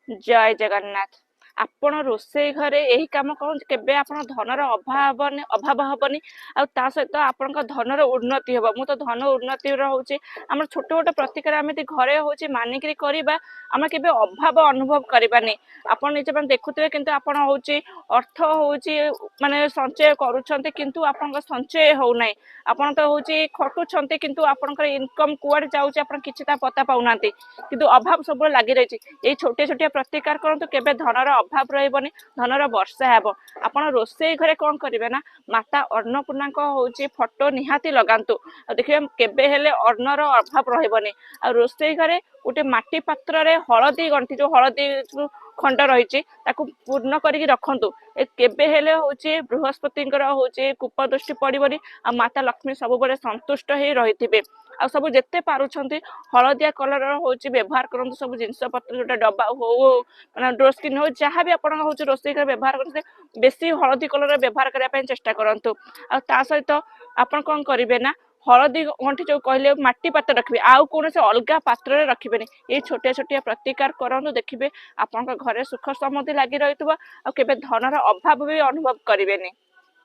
जय जगन्नाथ। आपण रोषेई घरे यही काम कर केबे आपण धनर अभाव हबनी आ सहित आपण धनर उन्नति हम मु तो धन उन्नति हूँ आम छोट छोट प्रतिकार आम घरे हूँ मानिक करवा आम के अभाव अनुभव करवानी आप निजे मैंने देखुए कि आपड़ हूँ अर्थ हूँ माने संचय करुँच किंतु आपण संचय होना आपन तो हूँ खटुंट किंतु आपण इनकम कुआडे जाऊँच आप किसी पता पाऊना किंतु अभाव सब लगी रही ये छोटे छोटे प्रतिकार करतु केबे धनर अभाव रही धनर वर्षा हेब आपण रोषेई घरे कौन करेंगे ना माता अन्नपूर्णा हूँ फोटो निहाती लगातु देखिए केबे हेले अन्नर अभाव रही आ रोषेई घरे गोटे माटी पात्र हलदी गंठी जो हलदी खंड रही पूर्ण करके रखु केबे हेले हूँ बृहस्पति हूँ कूपदृष्टि पड़ोनी आ माता लक्ष्मी सब संतुष्ट ही रही आ सब जिते पारुछंती हलदिया कलर हूँ व्यवहार करते सब जिनस पत्र जो डब्बा हो ड्रोर स्किन हो जहाँ भी आप रोषेई घर व्यवहार करते बेसी हलदी कलर व्यवहार करने चेष्टा करूँ आ सहित आप कौन करेंगे ना हलदी गंठी जो कहले माटी पात्र रखिए आउ कौन से अलग पात्र रखिए ये छोटे छोटे प्रतिकार करूँ देखिए आपण घरे सुख समृद्धि लगी रही धनर अभाव भी अनुभव करेंगे।